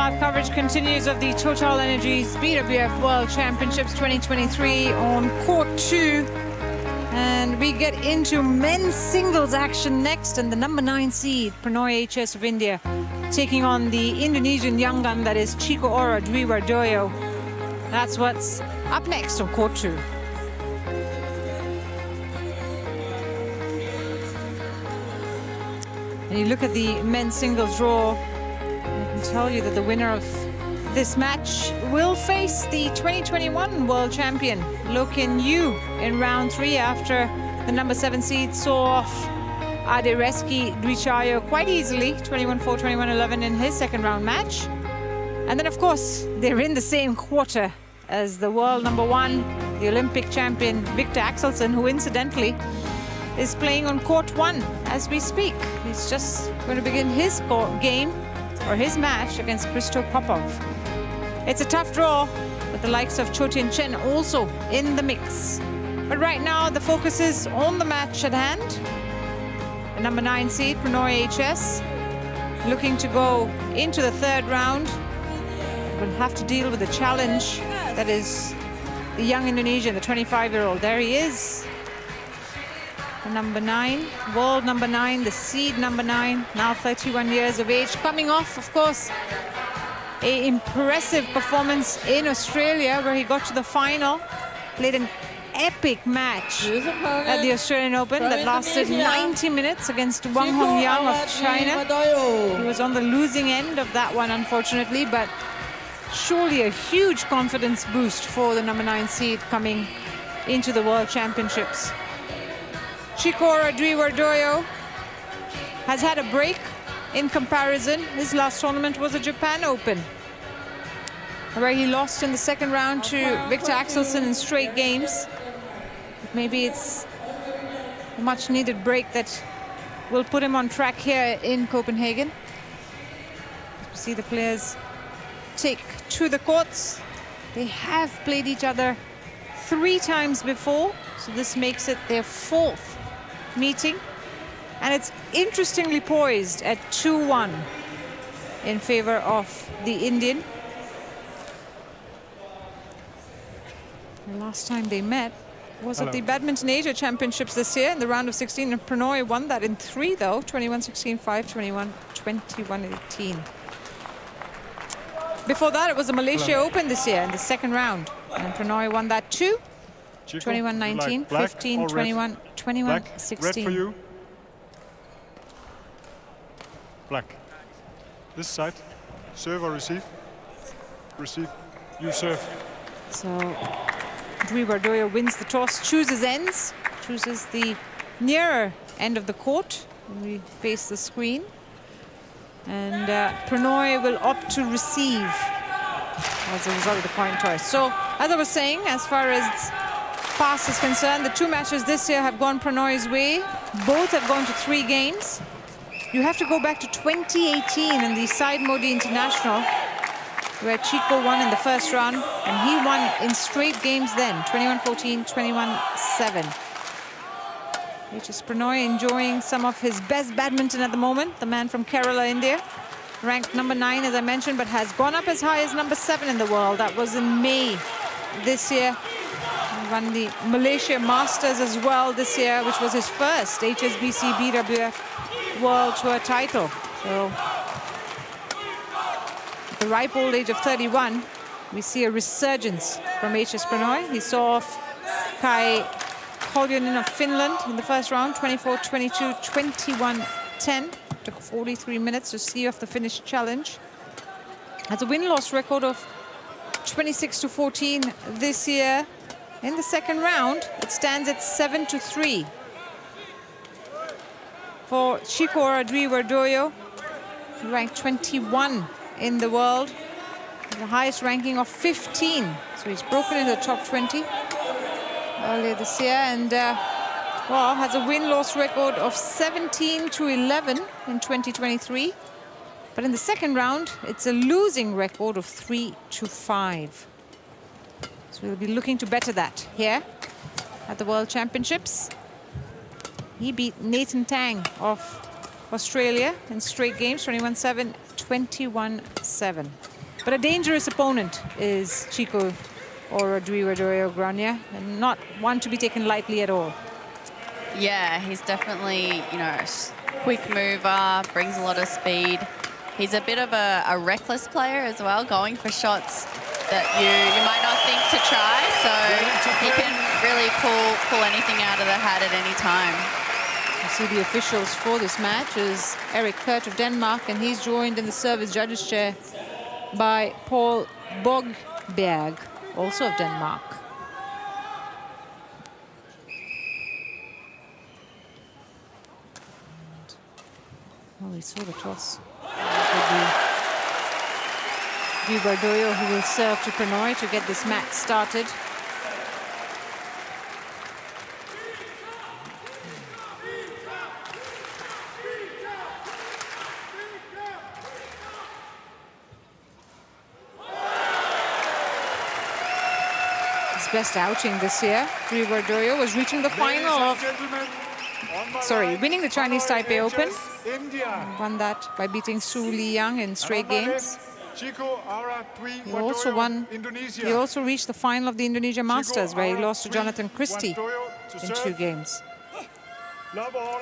Live coverage continues of the TotalEnergies BWF World Championships 2023 on Court 2. And we get into men's singles action next, and the number 9 seed, Prannoy HS of India, taking on the Indonesian young gun that is Chico Dwi Wardoyo. That's what's up next on Court 2. And you look at the men's singles draw, I can tell you that the winner of this match will face the 2021 world champion, Lokin Yu, in round 3 after the number 7 seed saw off R32 Dwi quite easily, 21-4, 21-11 in his second round match. And then, of course, they're in the same quarter as the world number 1, the Olympic champion, Victor Axelsen, who incidentally is playing on court 1 as we speak. He's just going to begin his game, or his match, against Christo Popov. It's a tough draw, with the likes of Cho Tien Chen also in the mix. But right now, the focus is on the match at hand. The number 9 seed, Prannoy HS, looking to go into the 3rd round. Will have to deal with the challenge that is the young Indonesian, the 25-year-old. There he is, the number 9, world number 9, the seed number 9, now 31 years of age, coming off, of course, an impressive performance in Australia, where he got to the final, played an epic match at the Australian Open that lasted 90 minutes against Wang Hongyang of China. He was on the losing end of that one, unfortunately, but surely a huge confidence boost for the number 9 seed coming into the World Championships. Chico Dwi Wardoyo has had a break in comparison. His last tournament was a Japan Open, where he lost in the 2nd round to Victor Axelsen in straight games. But maybe it's a much-needed break that will put him on track here in Copenhagen. We see the players take to the courts. They have played each other 3 times before, so this makes it their 4th meeting. And it's interestingly poised at 2-1 in favor of the Indian. The last time they met was at the Badminton Asia Championships this year in the round of 16, and Prannoy won that in 3 though, 21-16, 5-21, 21-18. Before that, it was the Malaysia Open this year in the 2nd round, and Prannoy won that too. 21-19, 15-21, 21-16. Red for you. Black. This side. Serve or receive? Receive. You serve. So Dwi Wardoyo wins the toss, chooses ends, chooses the nearer end of the court. We face the screen. And Prannoy will opt to receive as a result of the coin toss. So, as I was saying, as far as pass is concerned, the 2 matches this year have gone Prannoy's way. Both have gone to 3 games. You have to go back to 2018 in the Side Modi International, where Chico won in the 1st round, and he won in straight games then, 21-14, 21-7. HS Prannoy enjoying some of his best badminton at the moment, the man from Kerala, India. Ranked number 9, as I mentioned, but has gone up as high as number 7 in the world. That was in May this year. He won the Malaysia Masters as well this year, which was his first HSBC BWF World Tour title. So, at the ripe old age of 31, we see a resurgence from HS Prannoy. He saw off Kai Koljonen of Finland in the 1st round, 24-22, 21-10. Took 43 minutes to see off the Finnish challenge. Has a win-loss record of 26-14 this year. In the 2nd round, it stands at 7-3. For Chico Dwi Wardoyo, ranked 21 in the world, the highest ranking of 15. So he's broken into the top 20 earlier this year, and well, has a win-loss record of 17-11 in 2023. But in the 2nd round, it's a losing record of 3-5. So we'll be looking to better that here at the World Championships. He beat Nathan Tang of Australia in straight games, 21-7, 21-7. But a dangerous opponent is Chico or Dwi Wardoyo Grania, and not one to be taken lightly at all. Yeah, he's definitely, you know, a quick mover, brings a lot of speed. He's a bit of a reckless player as well, going for shots that you might not think to try. So he can really pull anything out of the hat at any time. You see the officials for this match is Erik Kurt of Denmark, and he's joined in the service judges chair by Paul Bogberg, also of Denmark. Oh, we saw the toss. Dwi Wardoyo, who will serve to Prannoy to get this match started. His best outing this year, Dwi Wardoyo was reaching the final of, winning the Chinese Taipei Open. Won that by beating Su Liyang in straight games. Chico, R32, He also won. He also reached the final of the Indonesia Masters, where he lost to Jonathan Christie in 2 games. Love all.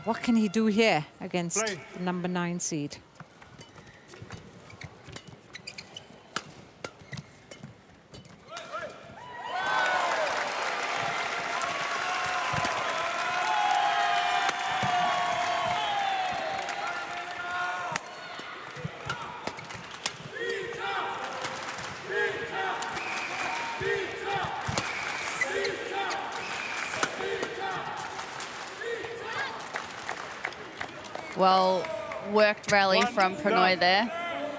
What can he do here against the number 9 seed? Well worked rally from Prannoy there.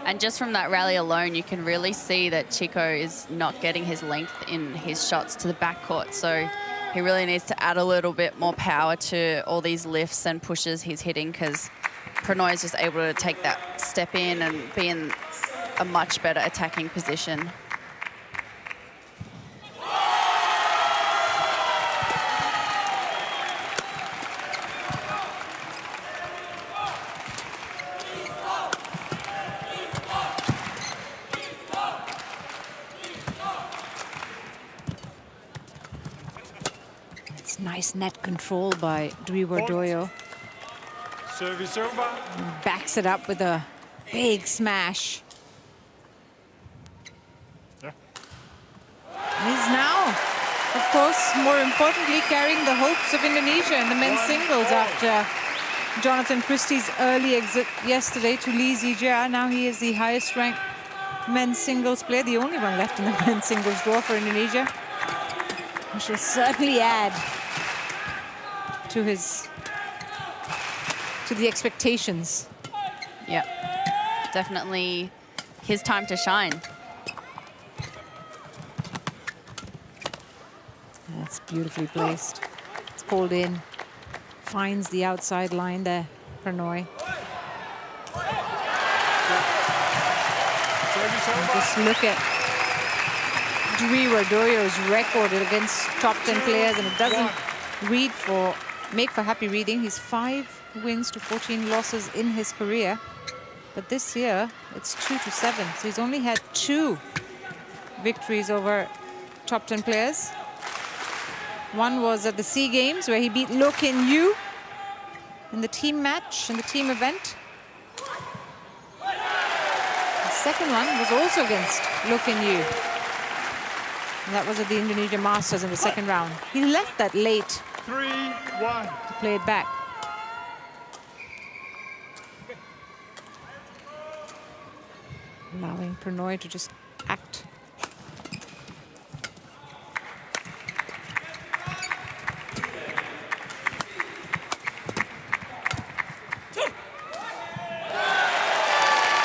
And just from that rally alone, you can really see that Chico is not getting his length in his shots to the backcourt. So he really needs to add a little bit more power to all these lifts and pushes he's hitting, because Prannoy is just able to take that step in and be in a much better attacking position. Nice net control by Dwi Wardoyo. Service over. Backs it up with a big smash. Yeah. He's now, of course, more importantly, carrying the hopes of Indonesia in the men's singles after Jonathan Christie's early exit yesterday to Lee Zijia. Now he is the highest ranked men's singles player, the only one left in the men's singles draw for Indonesia. Which will certainly add to the expectations. Yeah, definitely his time to shine. That's beautifully placed. It's pulled in, finds the outside line there, Prannoy. Just look at Dwi Wardoyo's record against top 10 players, and it doesn't make for happy reading. He's 5 wins to 14 losses in his career, but this year it's 2-7. So he's only had 2 victories over top 10 players. One was at the SEA Games, where he beat Loh Kin Yew in the team match, in the team event. The second one was also against Loh Kin Yew. And that was at the Indonesia Masters in the second round. He left that late 3-1 to play it back. Allowing Prannoy to just act.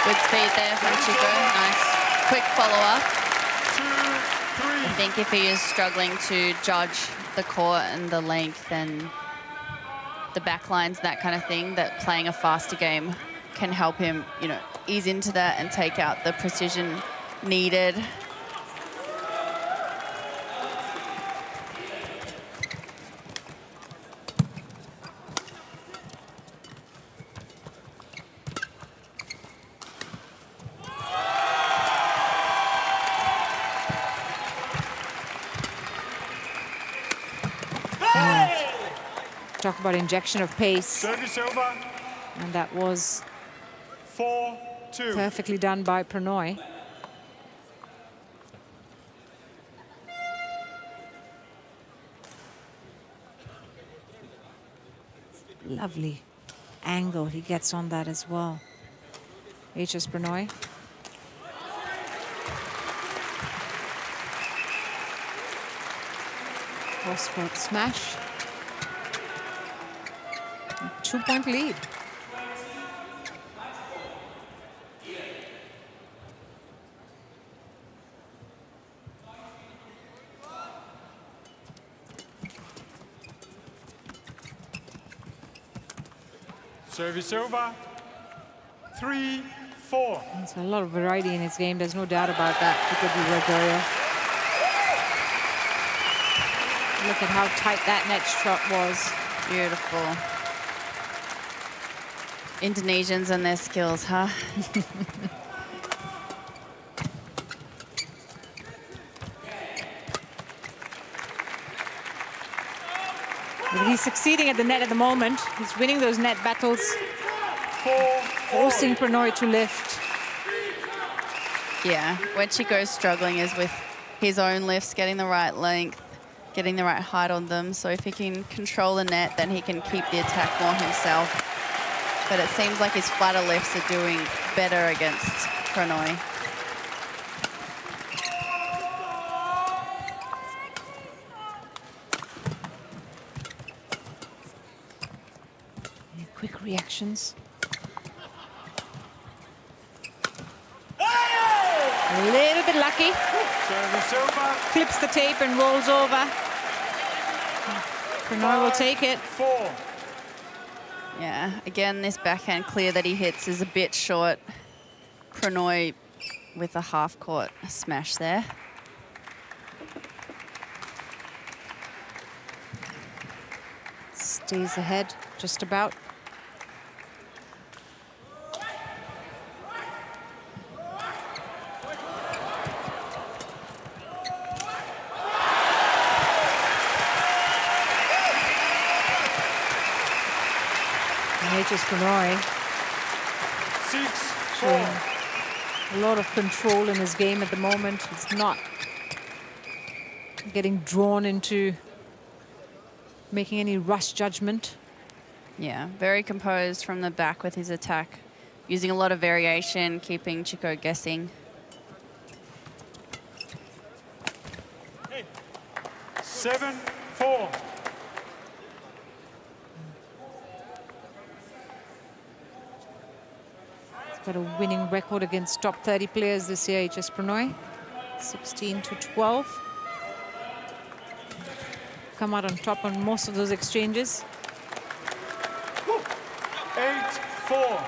Good speed there from Chico. Nice quick follow-up. I think if he is struggling to judge the court and the length and the backlines, that kind of thing, that playing a faster game can help him, you know, ease into that and take out the precision needed. talk about injection of pace. Service over. And that was 4-2. perfectly done by Prannoy. Lovely angle he gets on that as well. HS Prannoy. Cross-court smash. 2-point lead. Service over. 3-4. There's a lot of variety in his game. There's no doubt about that. Dwi Wardoyo. Look at how tight that net shot was. Beautiful. Indonesians and their skills, huh? But he's succeeding at the net at the moment. He's winning those net battles, forcing Prannoy to lift. Yeah, where Chico's struggling is with his own lifts, getting the right length, getting the right height on them. So if he can control the net, then he can keep the attack more himself. But it seems like his flatter lifts are doing better against Prannoy. Quick reactions. A little bit lucky. Service over. Clips the tape and rolls over. Prannoy will take it. 4. Yeah, again, this backhand clear that he hits is a bit short. Prannoy with a half-court smash there. Stays ahead, just about. HS Prannoy 6-4. showing a lot of control in his game at the moment. He's not getting drawn into making any rush judgment. Yeah, very composed from the back with his attack, using a lot of variation, keeping Chico guessing. 7-4. Got a winning record against top 30 players this year, HS Prannoy. 16-12. Come out on top on most of those exchanges. 8-4.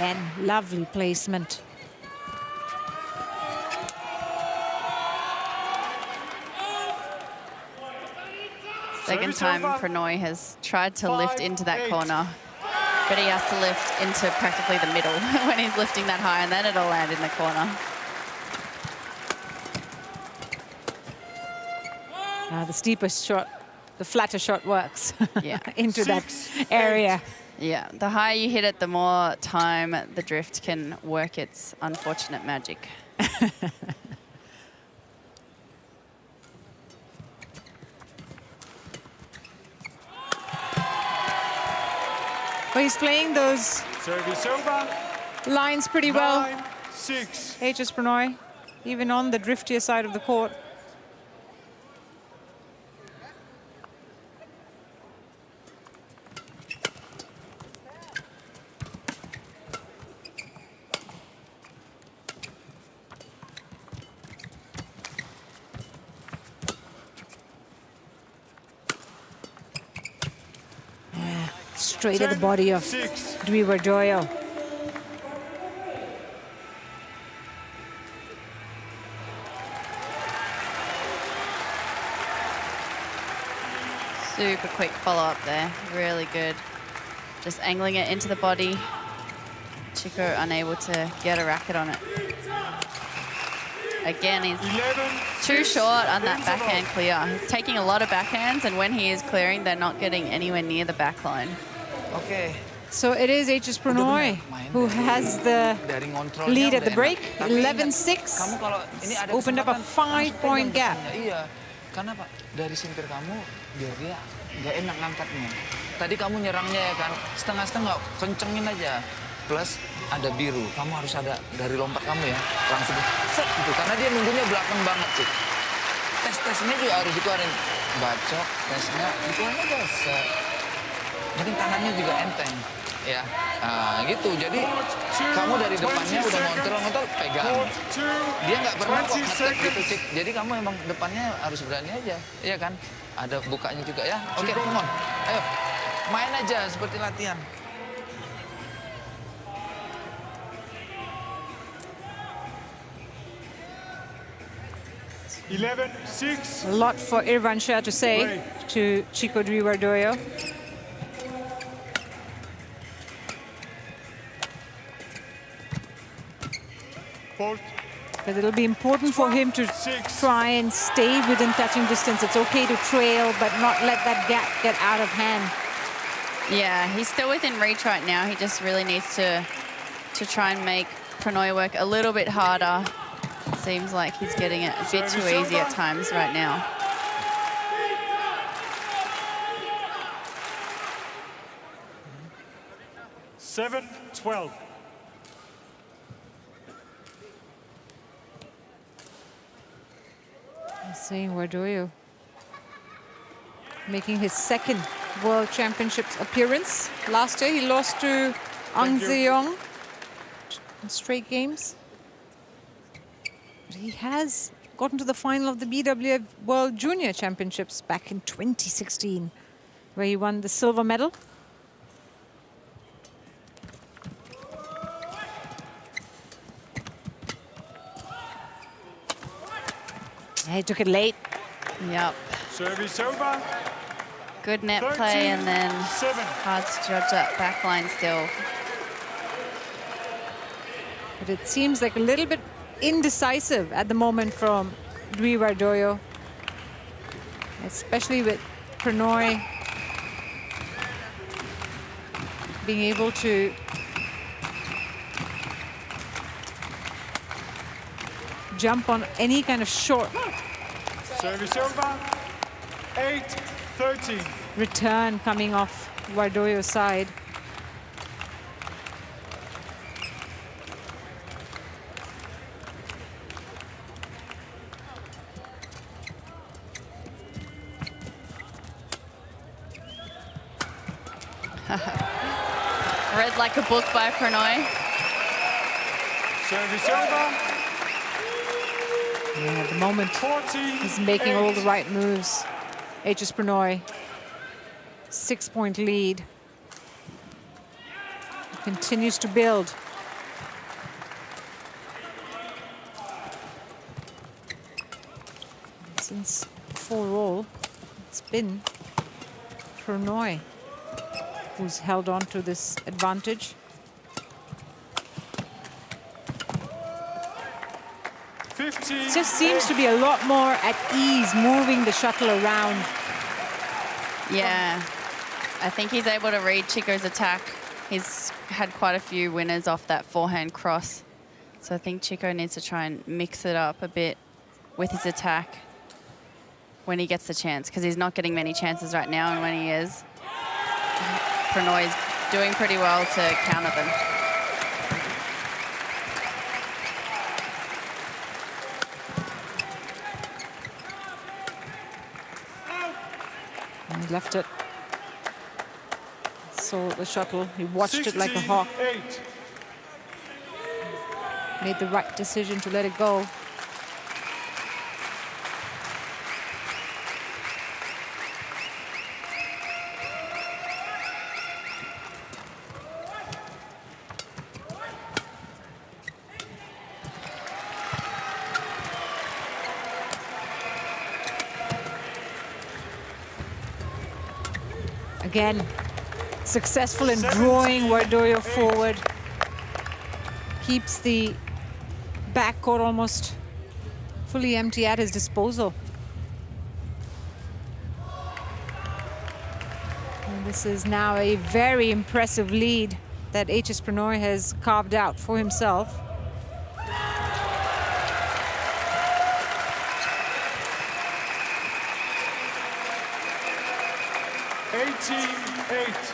And lovely placement. Second time Prannoy has tried to lift into that corner, but he has to lift into practically the middle when he's lifting that high, and then it'll land in the corner. The steepest shot, the flatter shot works Yeah. into that area. Yeah, the higher you hit it, the more time the drift can work its unfortunate magic. But he's playing those Service over. lines pretty well. 9-6. HS Prannoy, even on the driftier side of the court. Straight at the body of 6. Dwi Wardoyo. Super quick follow-up there, really good. Just angling it into the body. Chico unable to get a racket on it. Again, he's 11, too 6, short on that interval. backhand clear. He's taking a lot of backhands, and when he is clearing, they're not getting anywhere near the back line. Oke. So it is HS Prannoy who has the Dari ngontrolnya lead at the udah break, enak. Tapi ingat, 11-6. Kamu kalau ini ada Opened up a kesempatan, langsung 5-point pegang gap. depannya. Iya, karena Pak, dari sintir kamu biar dia nggak enak ngangkatnya. Tadi kamu nyerangnya ya kan, setengah-setengah, kencengin aja. Plus ada biru, kamu harus ada dari lompat kamu ya, langsung set gitu. Karena dia nunggunya belakang banget sih. Tes-tesnya juga harus dikeluarin. Bacok, tesnya dikeluarin aja set. Jadi tangannya juga enteng. Ya, nah, gitu. Jadi kamu dari depannya udah ngontrol pegang. Dia nggak pernah kok ngetek gitu, Cik. Jadi kamu emang depannya harus berani aja, iya kan? Ada bukanya juga ya. Oke, come on. Ayo, main aja seperti latihan. $11-6. A lot for Irvansha to say to Chico Dwi Wardoyo. Fault. But it'll be important for him to try and stay within touching distance. It's okay to trail, but not let that gap get out of hand. Yeah, he's still within reach right now. He just really needs to try and make Prannoy work a little bit harder. Seems like he's getting it a bit too easy at times right now. $7-12. Saying Wardoyo making his second World Championships appearance. Last year he lost to Ang Zeong in straight games. But he has gotten to the final of the BWF World Junior Championships back in 2016, where he won the silver medal. He took it late. Yep. Service over. Good net play, and then 13-7. hard to judge that back line still. But it seems like a little bit indecisive at the moment from Dwi Wardoyo, especially with Prannoy being able to jump on any kind of short Service over. 8-13. return coming off Wardoyo's side. Read like a book by Prannoy. Service over. Yeah, at the moment, 14. he's making all the right moves. HS Prannoy, 6-point lead. He continues to build. Since 4-all, it's been Prannoy who's held on to this advantage. It just seems to be a lot more at ease moving the shuttle around. Yeah, I think he's able to read Chico's attack. He's had quite a few winners off that forehand cross. So I think Chico needs to try and mix it up a bit with his attack when he gets the chance, because he's not getting many chances right now, and when he is, Prannoy's doing pretty well to counter them. And he left it. Saw the shuttle. He watched it like a hawk. 16-8. Made the right decision to let it go. Again, successful in drawing Wardoyo forward. keeps the backcourt almost fully empty at his disposal. And this is now a very impressive lead that HS Prannoy has carved out for himself.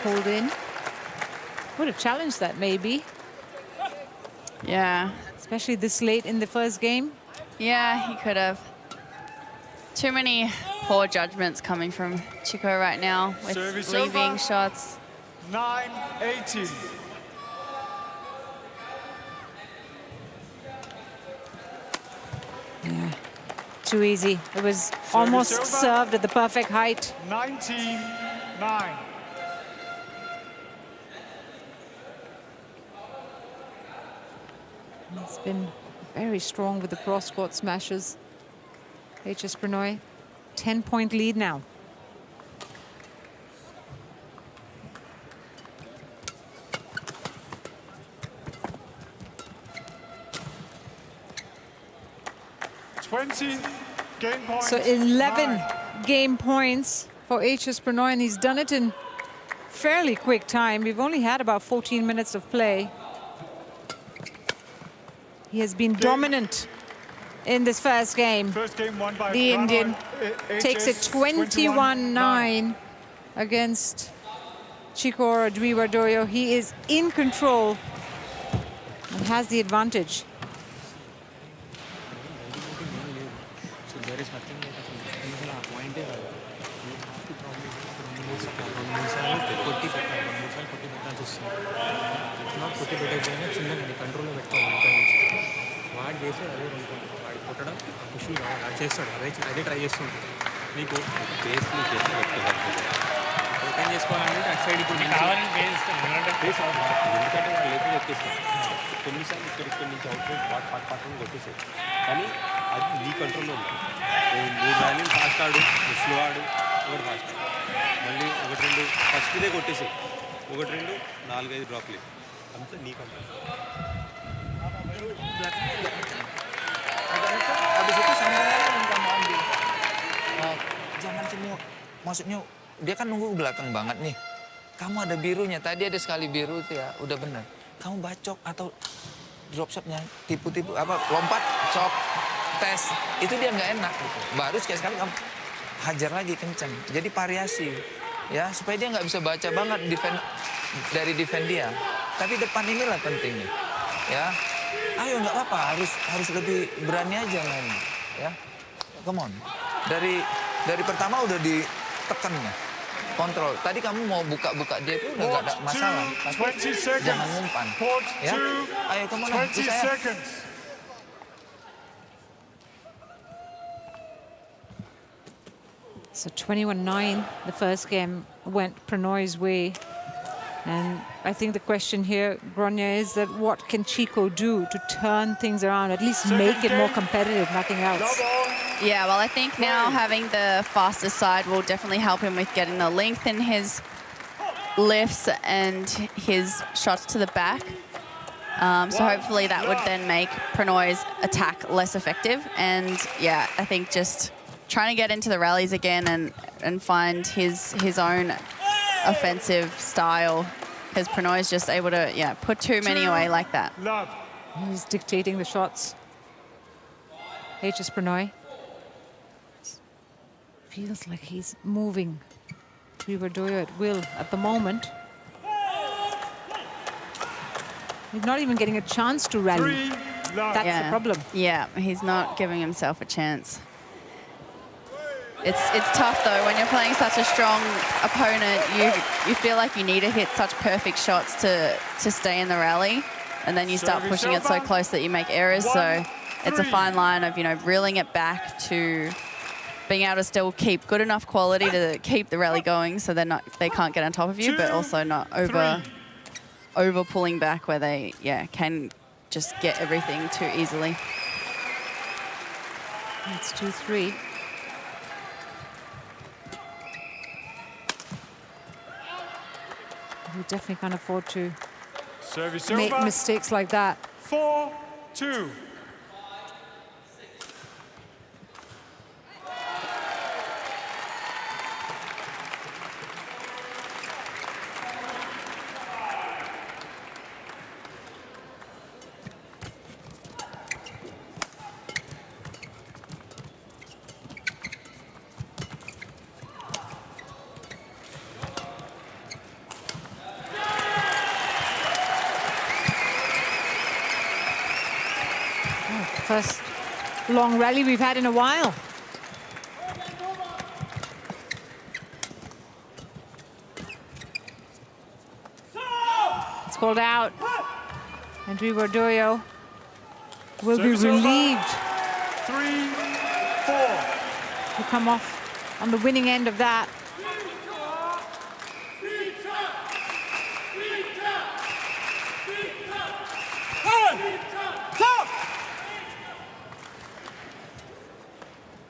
Hold in. What a challenge that may be. Yeah. Especially this late in the first game. Yeah, he could have. Too many poor judgments coming from Chico right now with Service leaving over. shots. 9-18. Yeah, too easy. It was almost over. served at the perfect height. 19-9. It's been very strong with the cross-court smashes. HS Prannoy, 10-point lead now. Game points. So 11 9. game points for HS Prannoy, and he's done it in fairly quick time. We've only had about 14 minutes of play. He has been dominant in this first game. First game won by The Prannoy, Indian takes it HS 21-9 against Chico or Dwi Wardoyo. He is in control and has the advantage. So there is nothing like a point. It's not put it control వాడు చేసేది అదే ఉంటుంది వాడు కొట్టడం push అది చేస్తాడు అదే try చేస్తుంటాడు నీకు బేస్ ఓపెన్ చేసుకోవాలంటే అటు సైడ్ ఇప్పుడు కావాలని బేస్ ఎందుకంటే వాళ్ళు లేకుండా ఎక్కేస్తాను కొన్నిసార్లు ఇక్కడ నుంచి అవుట్ పక్కన కొట్టేసాయి కానీ అది నీ కంట్రోల్లో ఉంది 3 ర్యాలీలు ఫాస్ట్ ఆడు స్లో ఆడు ఒకటి ఫాస్ట్ మళ్ళీ 1-2 ఫస్ట్దే కొట్టేసాయి 1-2 4-5 డ్రాప్లు అంతా నీ control. Habis itu sambungannya yang kamu ambil. Jangan semua, maksudnya dia kan nunggu belakang banget nih. Kamu ada birunya, tadi ada sekali biru itu ya, udah benar. Kamu bacok atau drop shotnya, tipu-tipu apa lompat, cok, tes, itu dia nggak enak gitu. Baru sekali kamu hajar lagi kencang. Jadi variasi, ya supaya dia nggak bisa baca banget defend dia. Tapi depan inilah pentingnya, ya. Ayo nggak apa-apa, harus lebih berani aja main, ya. Come on. Dari pertama udah ditekan ya, kontrol. Tadi kamu mau buka-buka dia itu udah nggak ada masalah, tapi jangan ngumpan, ya. Ayo come on, bisa ya. So 21-9, the first game went Prannoy's way. And I think the question here, Gronya, is that what can Chico do to turn things around, at least make it more competitive, nothing else? Yeah, well, I think now having the faster side will definitely help him with getting the length in his lifts and his shots to the back. So hopefully that would then make Prannoy's attack less effective. And yeah, I think just trying to get into the rallies again and find his own offensive style, because Prannoy is just able to put too many away like that. He's dictating the shots. HS Prannoy feels like he's moving Dwi Wardoyo at will at the moment. He's not even getting a chance to rally. That's the problem. Yeah, he's not giving himself a chance. It's tough though when you're playing such a strong opponent. You feel like you need to hit such perfect shots to stay in the rally, and then you start pushing it so close that you make errors. So it's a fine line of reeling it back to being able to still keep good enough quality to keep the rally going, so they can't get on top of you, but also not over pulling back where they can just get everything too easily. It's 2-3. We definitely can't afford to make mistakes like that. 4-2. First long rally we've had in a while. It's called out. And Dwi Wardoyo will be relieved 3-4. to come off on the winning end of that.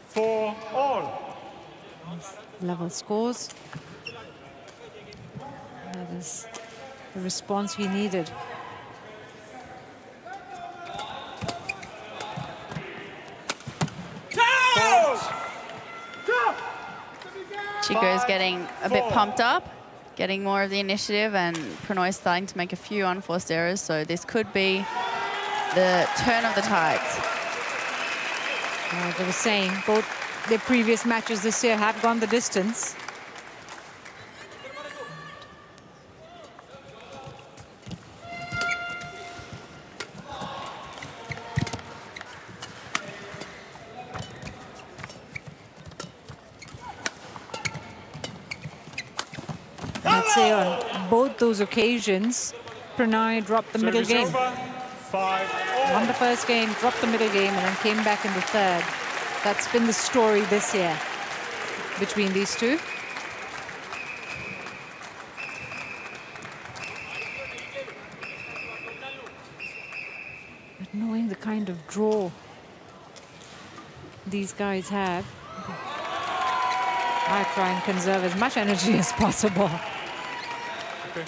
For all. Level scores. That is the response he needed. Chico is getting a bit pumped up, getting more of the initiative, and Prannoy is starting to make a few unforced errors, so this could be the turn of the tides. Like I was saying, both their previous matches this year have gone the distance. I'd say on both those occasions, Prannoy dropped the middle game. 5-all. Won the first game, dropped the middle game, and then came back in the third. That's been the story this year between these two. But knowing the kind of draw these guys have, I try and conserve as much energy as possible. Okay.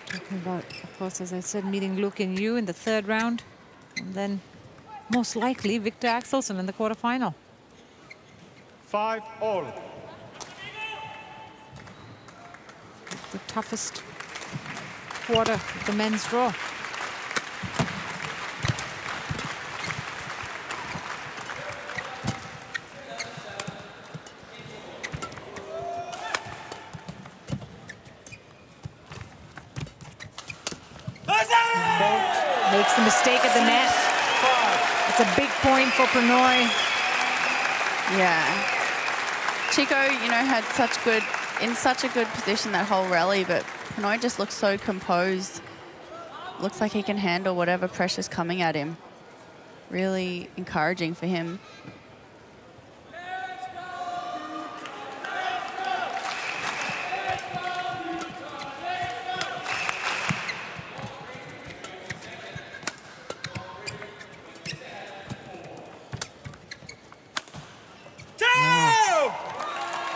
Talking about, of course, as I said, meeting Luke and you in the third round, and then most likely Victor Axelsen in the quarterfinal. 5-all. The toughest quarter of the men's draw. Makes the mistake at the net. It's a big point for Prannoy. Yeah. Chico, you know, had such a good position that whole rally, but Prannoy just looks so composed. Looks like he can handle whatever pressure's coming at him. Really encouraging for him.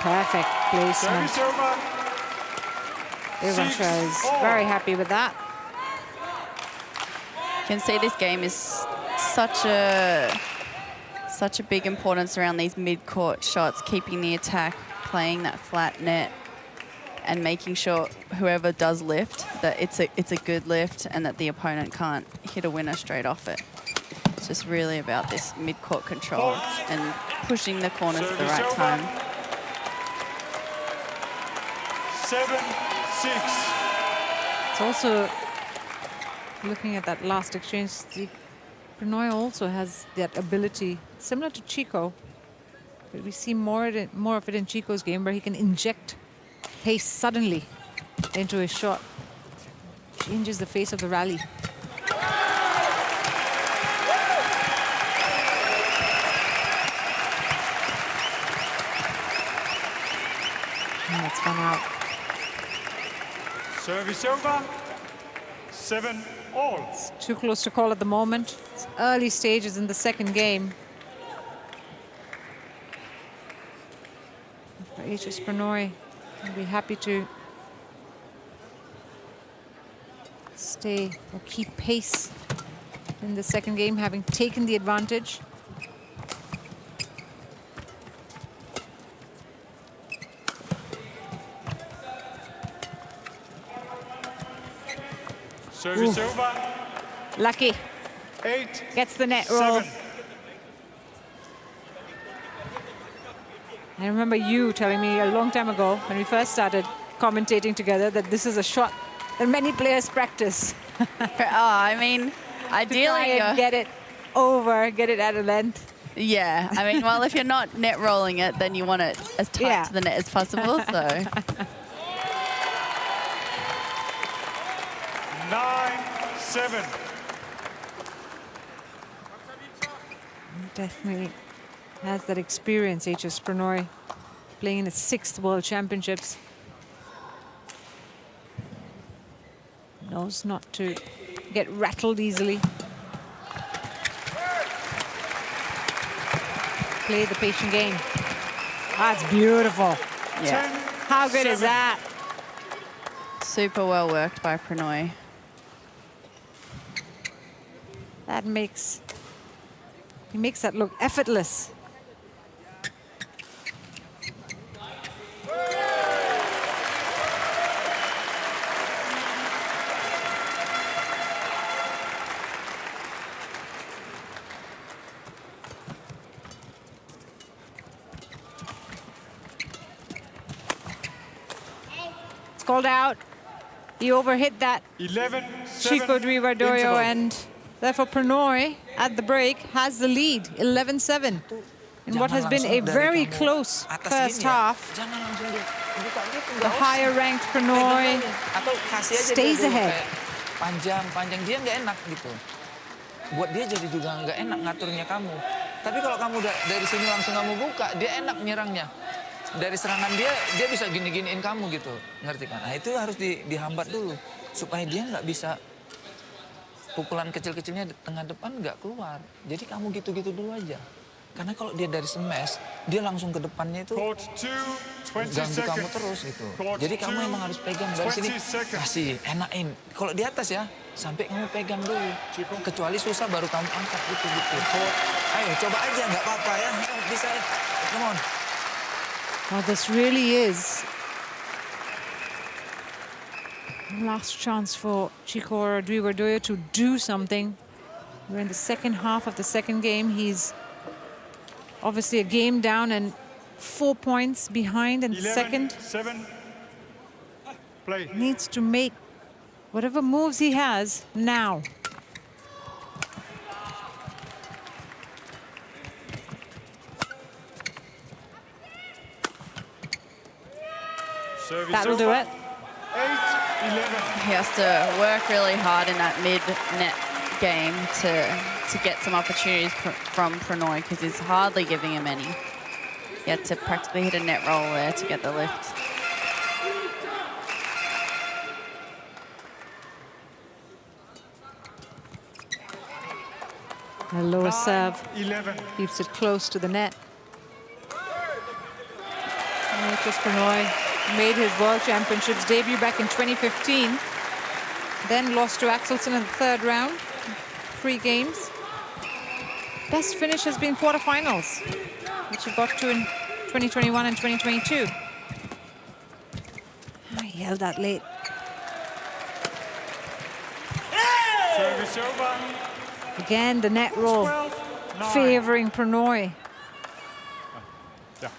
Perfect placement. Ivancha is very happy with that. You can see this game is such a big importance around these mid-court shots, keeping the attack, playing that flat net, and making sure whoever does lift, that it's a good lift and that the opponent can't hit a winner straight off it. It's just really about this mid-court control and pushing the corners at the right time. 7-6. It's also, looking at that last exchange, Prannoy also has that ability, similar to Chico, but we see more of it in Chico's game, where he can inject pace suddenly into his shot. Changes the face of the rally. And it's gone out. Service over. 7-all. It's too close to call at the moment. It's early stages in the second game. For HS Prannoy, I'd be happy to stay or keep pace in the second game, having taken the advantage. Service over. Lucky 8. gets the net roll. 7. I remember you telling me a long time ago when we first started commentating together that this is a shot that many players practice. I mean, ideally, Get it over, get it at a length. yeah. I mean, well, if you're not net rolling it, then you want it as tight to the net as possible. So 9-7. Definitely has that experience, HS Prannoy, playing in his 6th World Championships. Knows not to get rattled easily. Play the patient game. That's beautiful. yeah, How good is that? super well worked by Prannoy. That makes, he makes that look effortless. It's called out. He overhit that 11-7. Chico Dwi Wardoyo, interval. and therefore Prannoy at the break has the lead, 11-7. In what has been a very close first half. Jangan langsung buka gitu. The higher ranked Prannoy Atau kasih aja stays dia dulu ahead. kayak panjang dia nggak enak gitu. Buat dia jadi juga nggak enak ngaturnya kamu. Tapi kalau kamu dari sini langsung kamu buka, dia enak menyerangnya. Dari serangan dia bisa gini-giniin kamu gitu, ngerti kan? Nah itu harus dihambat dulu supaya dia nggak bisa pukulan kecil-kecilnya di tengah depan nggak keluar. Jadi kamu gitu-gitu dulu aja. Karena kalau dia dari smash, dia langsung ke depannya itu Court 2, 20 ganggu kamu seconds. terus gitu. Court Jadi kamu 2, emang harus pegang dari sini, 20 seconds. kasih enakin. Kalau di atas ya, sampai kamu pegang dulu. Kecuali susah baru kamu angkat gitu. Ayo coba aja, nggak apa-apa ya. Bisa ya, come on. Well, this really is last chance for Chico or Dwi Wardoyo to do something. We're in the second half of the second game. He's obviously a game down and 4 points behind in second. 11-7. Play. Needs to make whatever moves he has now. Service That'll do over. it. 8-11. He has to work really hard in that mid-net game to get some opportunities from Prannoy because he's hardly giving him any. He had to practically hit a net roll there to get the lift. A lower serve 11. keeps it close to the net. HS Prannoy made his World Championships debut back in 2015. Then lost to Axelsen in the third round. 3 games. Best finish has been quarterfinals, which he got to in 2021 and 2022. He held that late. Service over. Again, the net roll 12-9. favoring Prannoy. Yeah.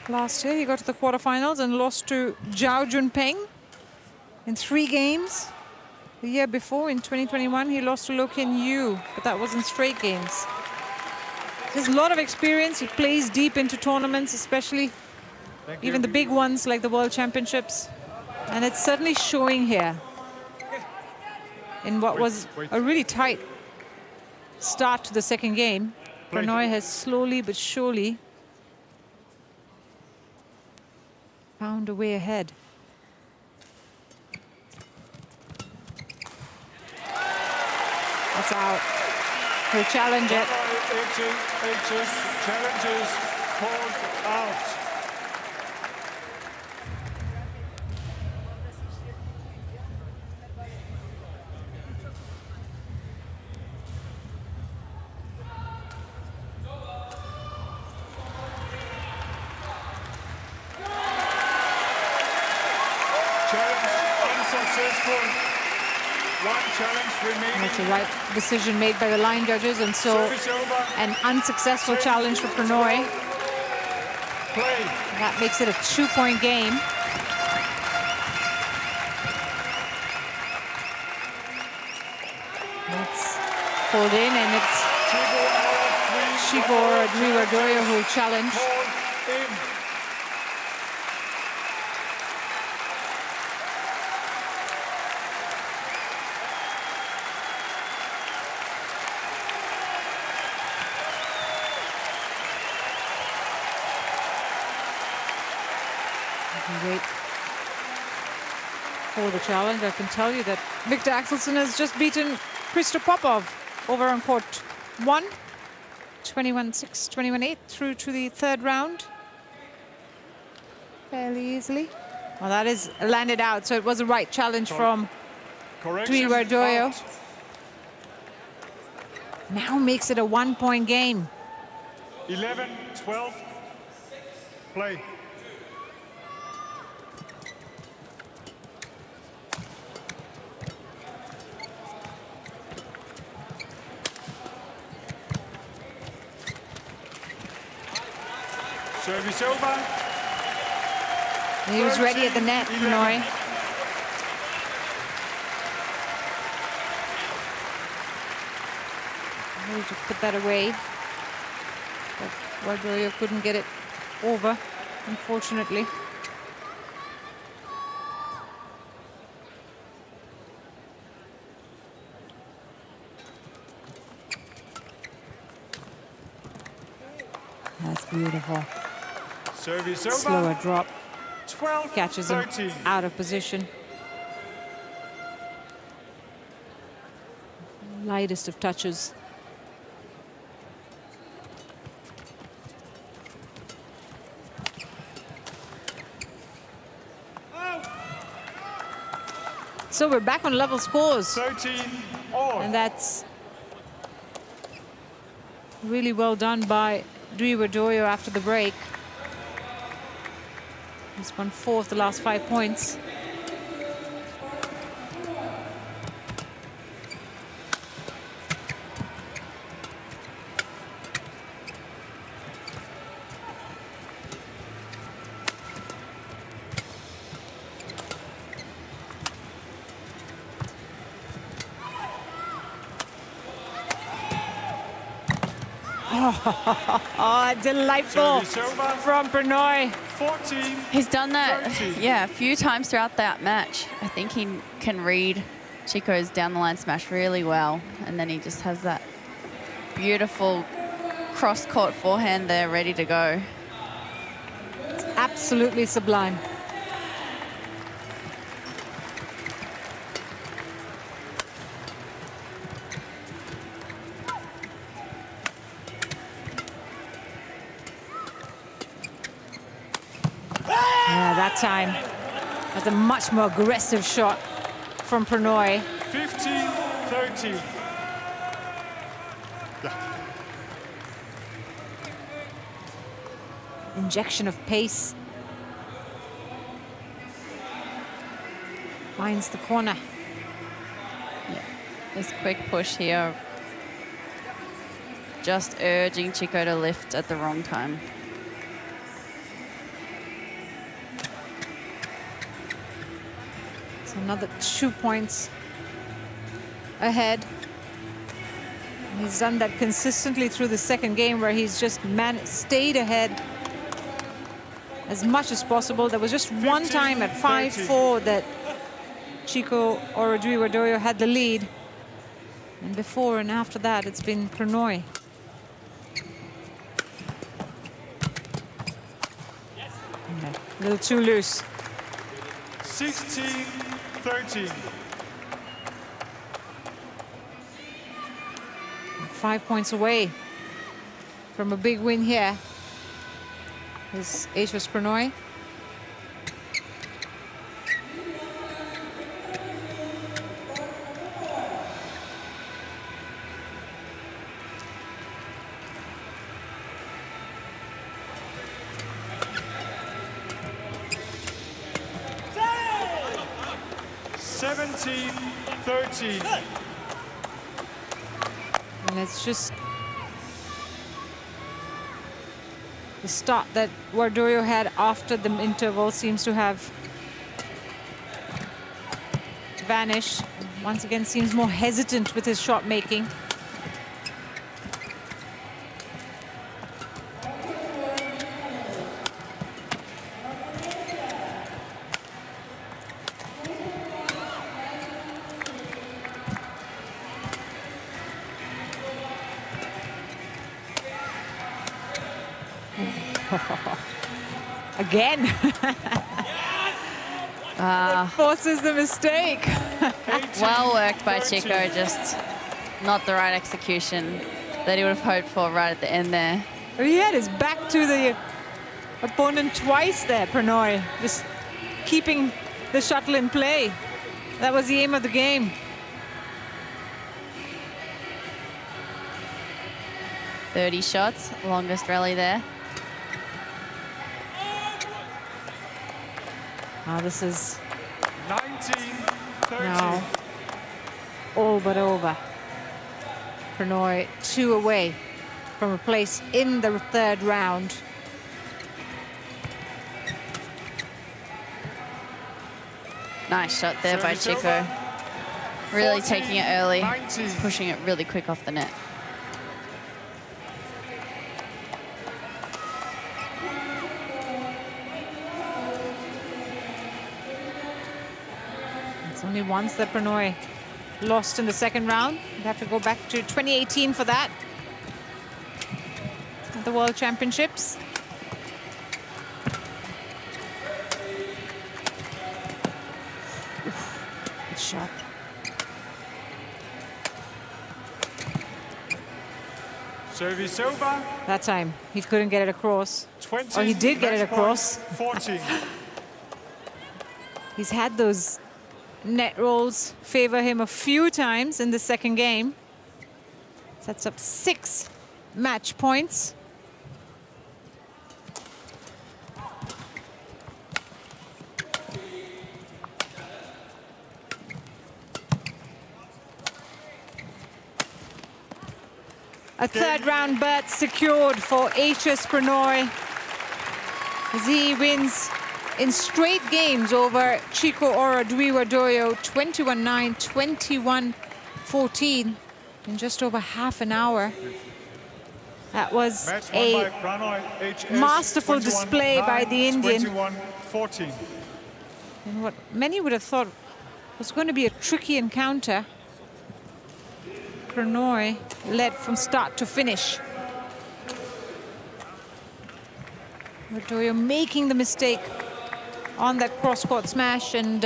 Last year, he got to the quarterfinals and lost to Zhao Junpeng in 3 games. The year before, in 2021, he lost to Lo Kin Yu, but that was in straight games. There's a lot of experience. He plays deep into tournaments, especially even the big ones like the World Championships. And it's certainly showing here in what was a really tight start to the second game. Prannoy has slowly but surely found a way ahead. That's out. He'll challenge it. HS challenges called out. Unsuccessful. One challenge remaining. That's the right decision made by the line judges, and so Service over. an unsuccessful challenge for Prannoy. Play. That makes it a 2-point game. That's pulled in, and it's Chico or Dwi Wardoyo who will challenge. Call in. Wait for the challenge. I can tell you that Victor Axelsen has just beaten Christo Popov over on court 1, 21-6, 21-8 through to the third round. Fairly easily. Well, that is landed out, so it was a right challenge from Dwi Wardoyo. Out. Now makes it a 1-point game. 11-12. Play. Service over. He was ready at the net, 13-11. Prannoy. Managed to put that away. But Wardoyo couldn't get it over, unfortunately. That's beautiful. Service over. Slower drop. 12, Catches him 13. out of position. Lightest of touches. So we're back on level scores, 13 all. and that's really well done by Dwi Wardoyo after the break. He's won 4 of the last 5 points. Oh, delightful Service over. from Prannoy. 14. He's done that, 13. yeah, a few times throughout that match. I think he can read Chico's down-the-line smash really well, and then he just has that beautiful cross-court forehand there ready to go. Absolutely sublime. Yeah, that time. That's a much more aggressive shot from Prannoy. 15-13. Injection of pace. Finds the corner. This quick push here, just urging Chico to lift at the wrong time. So another 2 points ahead. And he's done that consistently through the second game, where he's just stayed ahead as much as possible. There was just one time at 5-4 that Chico or Dwi Wardoyo had the lead. And before and after that, it's been Prannoy. Yeah, a little too loose. 16-13. 5 points away from a big win here is HS Prannoy. 17-13. And it's just the start that Wardoyo had after the interval seems to have vanished. Once again, seems more hesitant with his shot making. Again. That forces the mistake. Well worked by Chico, just not the right execution that he would have hoped for right at the end there. He had his back to the opponent twice there, Prannoy, just keeping the shuttle in play. That was the aim of the game. .30 shots, longest rally there. Now this is 19-13. now all but over. Prannoy 2 away from a place in the third round. Nice shot there by Service Chico. over. Really taking it early, 14-19. pushing it really quick off the net. It's only once that Prannoy lost in the second round. We'd have to go back to 2018 for that. At the World Championships. Good shot. Service over. That time, he couldn't get it across. 20. Or he did get it match point, across. 14. He's had those net rolls favor him a few times in the second game. Sets up 6 match points. A third round berth secured for HS Prannoy as he wins in straight games over Chico or Dwi Wardoyo, 21-9, 21-14 in just over half an hour. That was Match won a by Prannoy, HS, masterful display by the Indian. 21-14. And what many would have thought was going to be a tricky encounter, Prannoy led from start to finish. Wardoyo making the mistake on that cross-court smash, and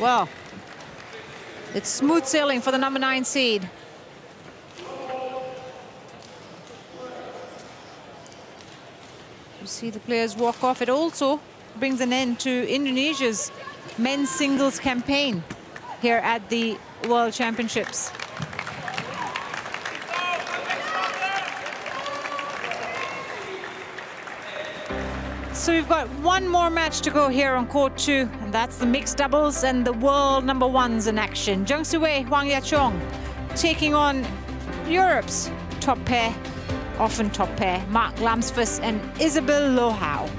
well, it's smooth sailing for the number 9 seed. You see the players walk off. It also brings an end to Indonesia's men's singles campaign here at the World Championships. So we've got one more match to go here on court 2, and that's the mixed doubles and the world number 1s in action. Jung Soo-wei, Hwang Ya-chong taking on Europe's top pair, often top pair, Mark Lamsfus and Isabel Lohau.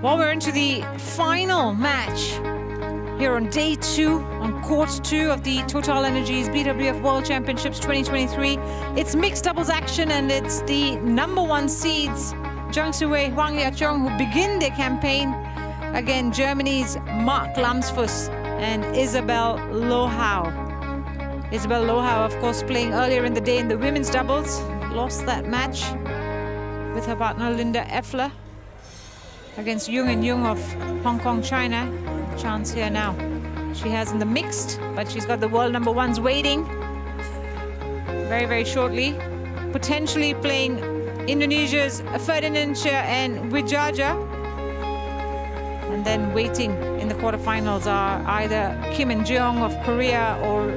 Well, we're into the final match here on day 2, on court 2 of the TotalEnergies BWF World Championships 2023. It's mixed doubles action, and it's the number 1 seeds, Zhang Siwei, Huang Yaqiong, who begin their campaign. Again, Germany's Mark Lamsfuss and Isabel Lohau. Isabel Lohau, of course, playing earlier in the day in the women's doubles. Lost that match with her partner Linda Effler against Jung and Jung of Hong Kong, China. Chance here now. She has in the mixed, but she's got the world number 1s waiting very, very shortly. Potentially playing Indonesia's Ferdinansyah and Wijaja. And then waiting in the quarterfinals are either Kim and Jeong of Korea or